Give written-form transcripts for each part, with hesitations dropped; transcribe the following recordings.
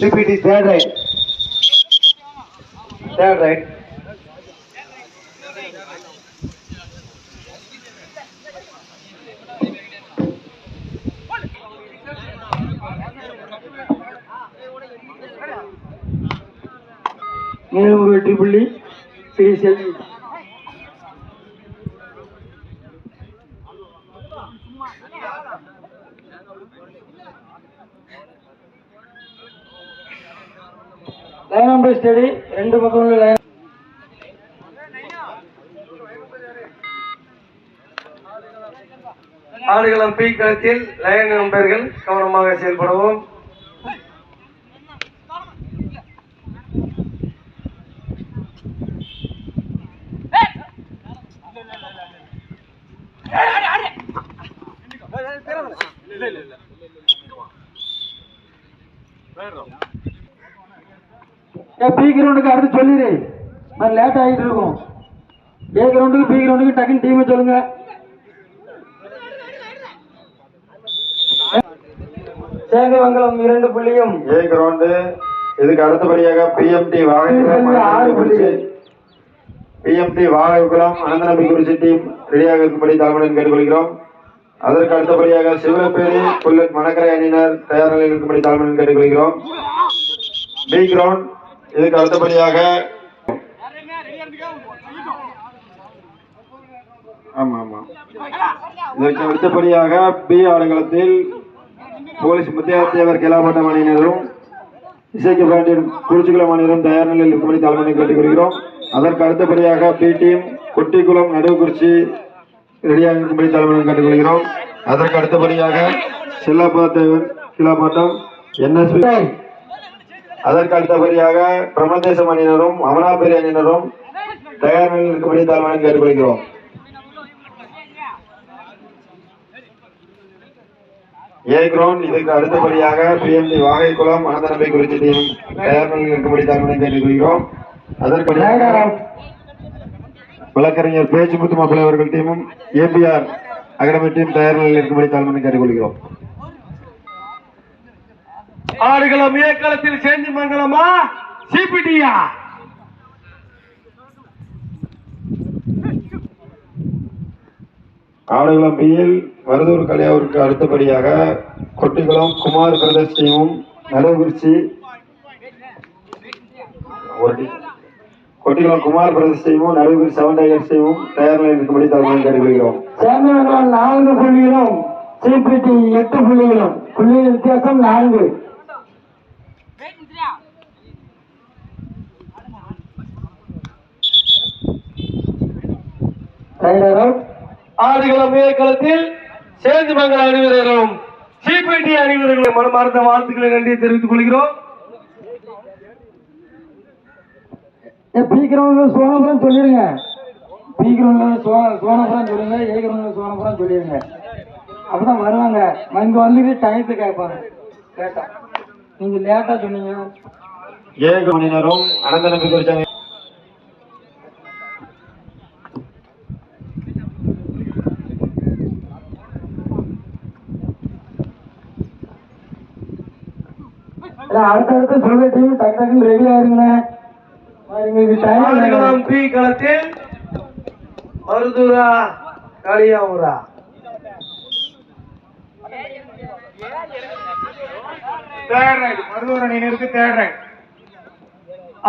CPT third right. Third right. மேலும் ஒரு வெற்றி புள்ளி ஸ்ரீ செல்வி. லைன் நம்பர் ஸ்டடி ரெண்டு பக்கம் உள்ள லைன். ஆடுகளம் பி களத்தில் லைன் நம்பர்கள் கவனமாக செயல்படுவோம். பி கிரவுண்டுக்கு அடுத்து சொல்லிடு, லேட் ஆகிட்டு இருக்கும். ஏ கிரவுண்டுக்கு பி கிரவுண்டுக்கு டக்குன்னு டீமை சொல்லுங்க. சேந்தமங்கலம் 2 புள்ளியும் ஏ கிரவுண்டு. இதுக்கு அடுத்தபடியாக பிஎம்டி வாகைக்குளம் அனந்தநம்பி குறிச்சி டீம் ரெடியாக இருக்கும்படி தலைமையுடன் கேட்டுக்கொள்கிறோம். அதற்கு அடுத்தபடியாக சிவலப்பேரி புல்லட் மணக்கரை அணியினர் தயார் நிலையில் இருக்கும்படி தலைமையுடன் கேட்டுக்கொள்கிறோம். B ground. இதுக்கு அடுத்தபடியாக இதற்கு அடுத்தபடியாக பி ஆடுகளத்தில் போலீஸ் முத்தியாத்தேவர் கிளாபட்டம் அணியினரும் இசைக்கு பாண்டியன் குறிச்சிக்குளம் அணியினரும் தயார் நிலையில் இருக்கும்படி தலைமையை கேட்டுக்கொள்கிறோம். அதற்கு அடுத்தபடியாக பி டீம் கொட்டிக்குளம் நடுவுக்குறிச்சி ரெடியாக இருக்கும்படி தலைமையை கேட்டுக்கொள்கிறோம். அதற்கு அடுத்தபடியாக செல்லப்பாத்தேவன் கிளாபட்டம் NSP. அதற்கு அடுத்தபடியாக பிரம்மதேசம் அணியினரும் அமனாபேரி அணியினரும் தயார் நிலையில் இருக்கும்படி தலைமையை கேட்டுக்கொள்கிறோம். ஏ கிரவுண்ட். இதுக்கு அடுத்தபடியாக பிஎம்டி வாகைக்குளம் அனந்தநம்பி குறிச்சி டீம் தயார் நிலையில் இருக்கும்படி தலைமையை கேட்டுக்கொள்கிறோம். அதற்கு வழக்கறிஞர் பேச்சுமுத்து மாப்பிள்ளை அவர்கள் டீமும் APR அகாடமி டீம் தயார் நிலையில் இருக்கும்படி தலைமையை கேட்டுக்கொள்கிறோம். ஆடுகளம் ஏ களத்தில் சேந்தமங்கலமா சிபிடியா? ஆடுகளம் பியில் மருதூர் கலியாவிற்கு அடுத்தபடியாக கொட்டிக்குளம் குமார் பிரதர்ஸ் டீமும் நடுவுக்குறிச்சி கொட்டிக்குளம் குமார் பிரதர்ஸ் டீமும் நடுவுக்குறிச்சி 7 டைகர்ஸ் டீமும் தயார் நிலையில் இருக்கும்படி தலைமையை கேட்டுக்கொள்கிறோம். சேந்தமங்கலம் 4 புள்ளிகளும் சிபிடி 8 புள்ளிகளும். புள்ளியின் வித்தியாசம் 4. ஆடுகளம் ஏ களத்தில் சேந்தமங்கலம் அணிவீரரும் சிபிடி அணிவீரர்களும் மனமார்ந்த வாழ்த்துக்களை நன்றி தெரிவித்துக் கொள்கிறோம். பி கிரவுண்ட்ல சோனபுரம் சொல்லிருங்க. பி கிரவுண்ட்ல சோனபுரம் சொல்லுங்க. ஏ கிரவுண்ட்ல சோனபுரம் சொல்லிருங்க. அப்பதான் வருவாங்க. இங்க வந்துட்டு டயத்துக்கு கேட்பாங்க. கேட்டா நீங்க லேட்டா சொன்னீங்க. ஏ அணியினரும் அனந்தநம்பி குறிச்சி அடுத்தடுத்து சொல்ற டீம் டக்கு டக்குன்னு ரெடி ஆயிருங்க. ஆடுகளம் பி களத்தில் மருதூரா களியாவூரா? மருதூர் அணியினருக்கு தேர்ட் ரைட்.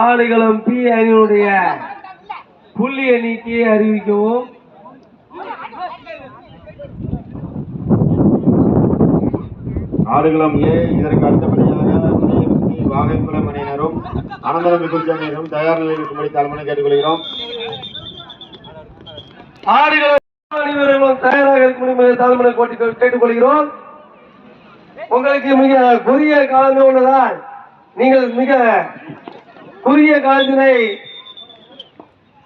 ஆடுகளம் பி அணியினுடைய புள்ளி எண்ணிக்கையை அறிவிக்கவும். ஆடுகளம் ஏ. இதற்கு அடுத்தபடியாக வாகைக்குளம் அணியினரும் அனந்தநம்பி குறிச்சி அணியினரும் தயார் நிலையில் இருக்கும்படி தலைமையை கேட்டுக்கொள்கிறோம். ஆடுகளம் அணிவீரர்களும் தயாராக இருக்கும்படி தலைமையை கேட்டுக்கொள்கிறோம். உங்களுக்கு மிக குறுகிய காலமே உள்ளதால் நீங்கள் மிக குறுகிய காலத்தினை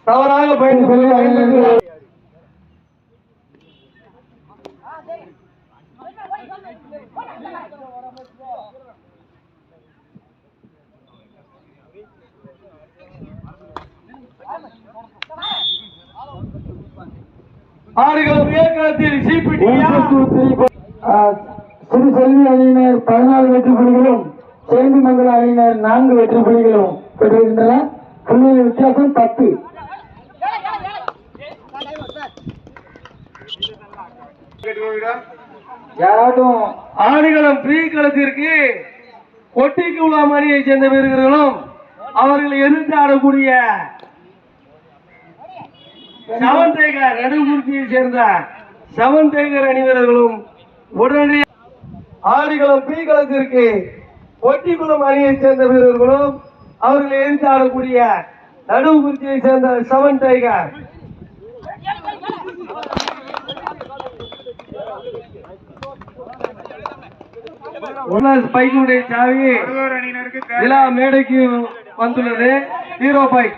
தவறாக பயன்படுத்த ஆடுகளம் ஏற்கனத்தில் சிபிடி ஸ்ரீ செல்வி அணியினர் 14 வெற்றி புள்ளிகளும் சேந்திமங்கலம் அணியினர் 4 வெற்றி புள்ளிகளும் பெறுகின்றன. புள்ளிகளின் வித்தியாசம் 10. யாராட்டும் ஆடுகளம் பி களத்திற்கு கொட்டிக்குளம் அணியை சேர்ந்த வீரர்களும் அவர்களை எதிர்த்து ஆடக்கூடிய செவன் டைகர் நடுகுறிச்சியை சேர்ந்த செவன் டைகர் அணி வீரர்களும் உடனடியாக ஆடுகளம் பி களத்திற்கு கொட்டிக்குளம் அணியை சேர்ந்த வீரர்களும் அவர்களை எதிர்த்து ஆடக்கூடிய நடுகுறிச்சியை சேர்ந்த செவன் டைகர் பைக்குடைய சாவி விழா மேடைக்கு வந்துள்ளது. ஹீரோ பைக்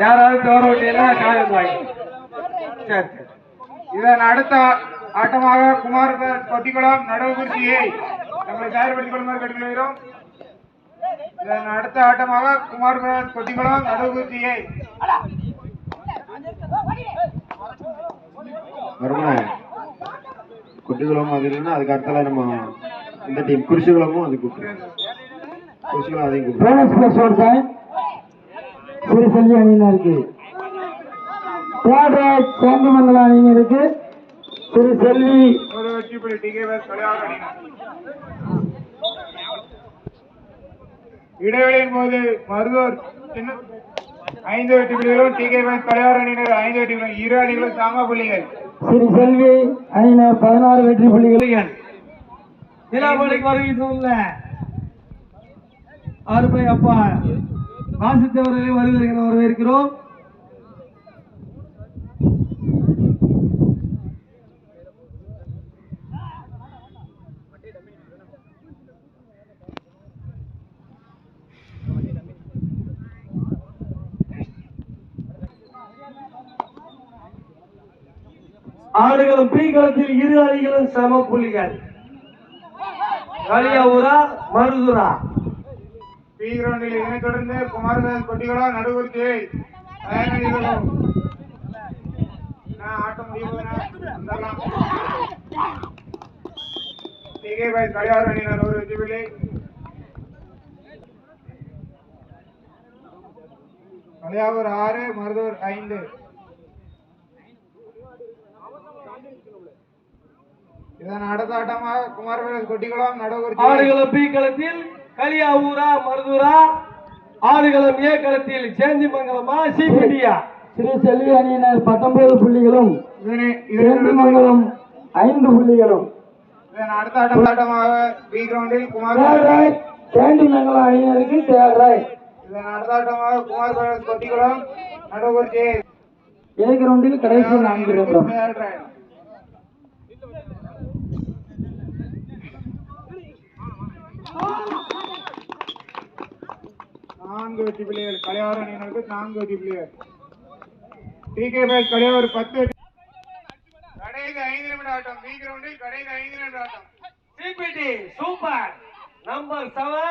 யாராவது தவறவிட்டீங்கன்னா சாவி வாங்கி. சரி சரி. இதன் அடுத்த ஆட்டமாக குமார் கொட்டிக்குளம் நடுவுக்குறிச்சியை தங்களை தயார்படுத்திக் கொள்ளுமாறு கேட்டுக்கொள்கிறோம். இதன் அடுத்த ஆட்டமாக குமார் கொட்டிக்குளம் நடுவுக்குறிச்சியை குட்டிக்குளம் அது இல்லைன்னா அதுக்கு அடுத்தால நம்ம இந்த டீம் குறிச்சிக்குளமும் அது கூப்பிடுறோம். குறிச்சிக்குளம் அதையும் கூப்பிடுறோம். சிறுசெல்வி அணியினருக்கு சேந்தமங்கலம் அணியினருக்கு சிறுசெல்வி ஒரு வெற்றி புள்ளி டிகேஎஸ் கலையார் அணியினர். இடைவெளியின் போது மருதூர் 5 வெற்றி புள்ளிகளும் டிகேஎஸ் கலையார் அணியினர் 5 வெற்றி புள்ளிகள். இரு அணிகளும் சம புள்ளிகள். சிறுசெல்வி அணியினர் 16 வெற்றி புள்ளிகள். நிலாமலைக்கு வருகின்ற அருமை அப்பா வாசித்தவர்களை வருகிறேன் வரவேற்கிறோம். ஆடுகளும் பி களத்தில் இரு அணிகளும் சம புள்ளிகள். காளியாவூரா மருதுரா பி கிரவுண்டில் இதனைத் தொடர்ந்து குமாரதாஸ் கொட்டிக்குளம் நடுவுக்குறிச்சியை ஆட்டம் டிகேஎஸ் கலையார் அணியினர் ஒரு வெற்றி புள்ளி. கலையாவூர் 6 மருதூர் 5. இதன் அடுத்த ஆட்டமாக குமாரவேல் கொட்டிக்குளம் நடுவுக்குறிச்சி ஆடுகளம் பி களத்தில் கலியாவூரா மருதூரா, ஆடுகளம் ஏ களத்தில் சேந்திமங்கலமா சிபிடியா. சிறுசெல்வி அணியினர் 19 புள்ளிகளும் சேந்திமங்கலம் 5 புள்ளிகளும். இதன் அடுத்த ஆட்டமாக பி கிரவுண்டில் குமார் சேந்திமங்கலம் அணியினருக்கு தேர்ராய். இதன் அடுத்த ஆட்டமாக குமாரவேல் கொட்டிக்குளம் நடுவுக்குறிச்சி ஏ கிரவுண்டில் கடைசி 4 நிமிடம். 4 வெற்றி புள்ளிகள். கலையார் அணியினருக்கு 4 வெற்றி புள்ளிகள். டிகேஎஸ் கலையார் 10. கடைசி 5 நிமிட ஆட்டம். பி கிரவுண்டில் கடைசி 5 நிமிட ஆட்டம். சிபிடி சூப்பர் நம்பர் 7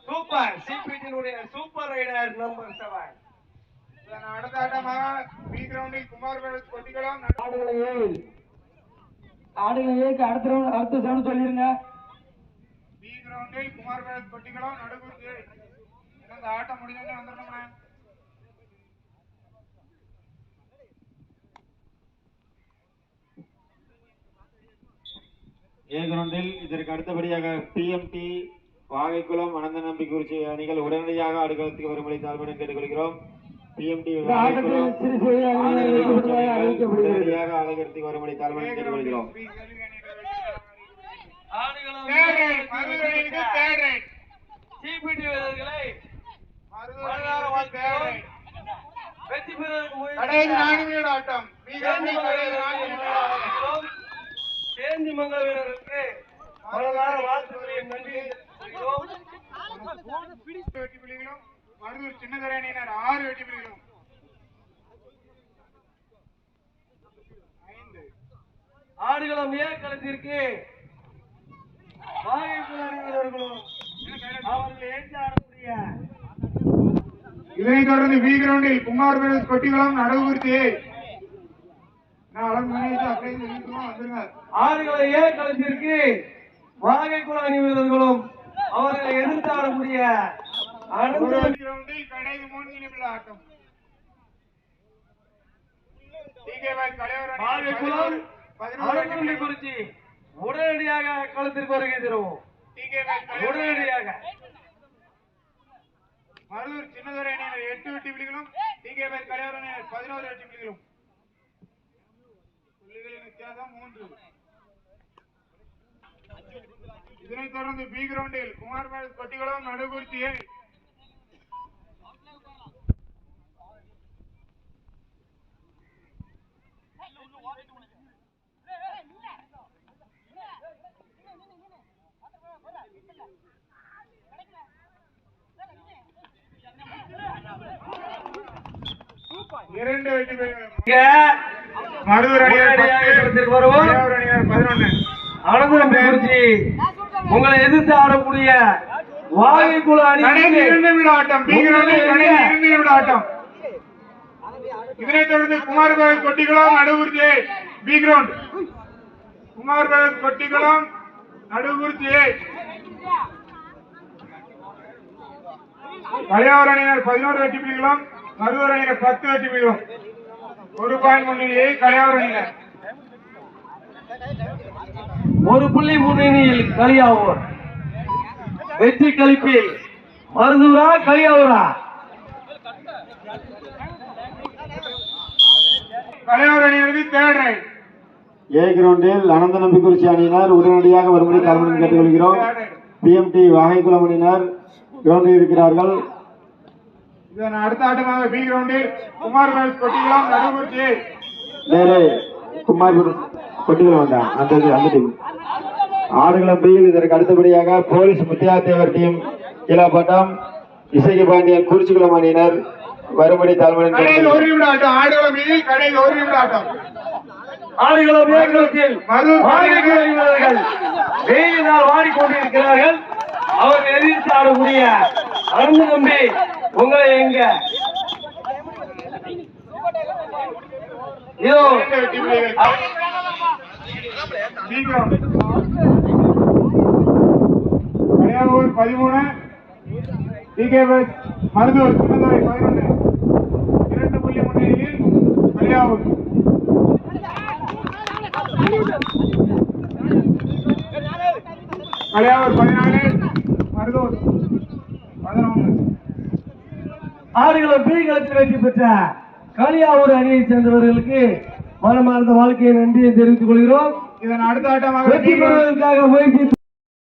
சூப்பர் சிபிடினுடைய சூப்பர் ரைடர் நம்பர் 7. இதன் அடுத்த ஆட்டமாக பி கிரவுண்டில் குமாரவேல் கொட்டிக்குளம் ஆடுகளை ஏக்கு அடுத்த சவுண்ட் சொல்லிருங்க. பி கிரவுண்டில் குமாரவேல் கொட்டிக்குளம் நடுவுக்குறிச்சி. இந்த ஆட்டம் முடிஞ்சோடனே வந்துடணும்னா ஏ கிரவுண்டில் இதற்கு அடுத்தபடியாக பிஎம்டி வாகைக்குளம் அனந்த நம்பி குறிச்சி அணிகள் உடனடியாக ஆடுகளத்துக்கு வரும்படி தாழ்மையுடன் கேட்டுக்கொள்கிறோம். பிஎம்டி உடனடியாக ஆடுகளத்துக்கு வரும்படி தாழ்மையுடன் கேட்டுக்கொள்கிறோம். சிபிடி வீரர்களை வெற்றி பெறுவதற்கு கடைசி 4 நிமிட ஆட்டம். பி கிரவுண்டில் கடைசி 4 நிமிட ஆட்டம். சேந்திமங்கல வீரருக்கு மனதார வாழ்த்துக்களை நன்றி தெரிவிக்கிறோம். வெற்றி புள்ளிகளும் மருதூர் சின்னதுரை அணியினர் 6 வெற்றி புள்ளிகளும். 5. ஆடுகளம் ஏ களத்திற்கு வாகைக்குள அணிவீரர்களும் அவர்கள் ஏற்று ஆடக்கூடிய இதனைத் தொடர்ந்து பி கிரவுண்டில் குமாரவேல் கொட்டிக்குளம் நடுவுக்குறிச்சி ஆடுகளம் ஏ களத்திற்கு வாகைக்குள அணி வீரர்களும் அவர்களை எதிர்த்து ஆடக்கூடிய அனைத்து கிரவுண்டில் கடைசி 3 நிமிட ஆட்டம். டிகேபேட் கலையூர் பாகைக்குளம் குறிச்சி உடனடியாக களத்திற்கு வருகை தருவோம். உடனடியாக மருதூர் சின்னதுரை அணியினர் 8 வெற்றி புள்ளிகளும் டிகேபேட் கலையூர் அணியினர் 11 வெற்றி புள்ளிகளும். புள்ளிகளின் வித்தியாசம் 3. இதனைத் தொடர்ந்து பி கிரவுண்டில் குமார் பாலஸ் கொட்டிக்குளம் நடுகுறிச்சி A. இரண்டு வெற்றி புள்ளிகள் மருதூர் அணியினர் 10 வருவோம். கலையூர் அணியினர் 11. அனந்தநம்பி குறிச்சி உங்களை எதிர்த்து ஆடக்கூடிய வாகைக்குழு கடைசி அணி 2 நிமிட ஆட்டம். பி கிரவுண்டில் கடைசி 2 நிமிட ஆட்டம். இதனைத் தொடர்ந்து Kumar palace Kottikulam Nadukurichi A. B ground Kumar palace Kottikulam Nadukurichi A. Kalaiyur அணியினர் 11 வெற்றி புள்ளிகளும் மருதூர் அணியினர் 10 வெற்றி புள்ளிகளும். 1 பாயிண்ட் முன்னிலையை கலையூர் அணியினர். ஒரு புள்ளி முன்னணியில் கலியாவூர். வெற்றி கழிப்பில் மருதூரா கலியாவூரா? கலையூர் அணியினருக்கு தேர்ட் ரைட். ஏ கிரவுண்டில் அனந்த நம்பிக்குறிச்சி அணியினர் உடனடியாக வரும்படி தாழ்மையுடன் கேட்டுக்கொள்கிறோம். பிஎம்டி வாகைக்குளம் அணியினர் கிரவுண்டில் இருக்கிறார்கள். இதன் அடுத்த ஆட்டமாக பி கிரவுண்டில் குமார் பாலஸ் கொட்டிக்குளம் நடுகுறிச்சி A. நேரே குமார் கொட்டிக்குளம் வேண்டாம் அந்த டீம். ஆடுகளம் பியில் இதற்கு அடுத்தபடியாக போலீஸ் முத்தியாத்தேவர் டீம் கீழாப்பட்டம் இசைக்கு பாண்டியன் குறிச்சிக்குளம் அணியினர் வரும்படி தாழ்மையுடன் கடைசி 1 கேட்டுக்கொள்கிறோம். நிமிட ஆட்டம். ஆடுகளம் மீது கடைசி 1 நிமிட ஆட்டம். ஆடுகளம் ஏகத்தில் மருதூர் வாகைக்குழு அணியினர்கள் வெயிலினால் வாடிக்கொண்டிருக்கிறார்கள். அவர் எதிர்த்து ஆடக்கூடிய அனந்தநம்பி உங்களை எங்க இதோ இரண்டு வெற்றி புள்ளிகள். பி கிரவுண்ட் கலையூர் 13 டிகேபேட் மருதூர் சின்னதுரை 11. 2 புள்ளி முன்னிலையில் கலையூர். கலையூர் 14 மருதூர் 11. ஆடுகளம் பி களத்தில் வெற்றி பெற்ற கலியாவூர் அணியைச் சேர்ந்தவர்களுக்கு மனமார்ந்த வாழ்க்கையை நன்றியை தெரிவித்துக் கொள்கிறோம். இதன் அடுத்த ஆட்டமாக வெற்றி பெறுவதற்காக முயற்சி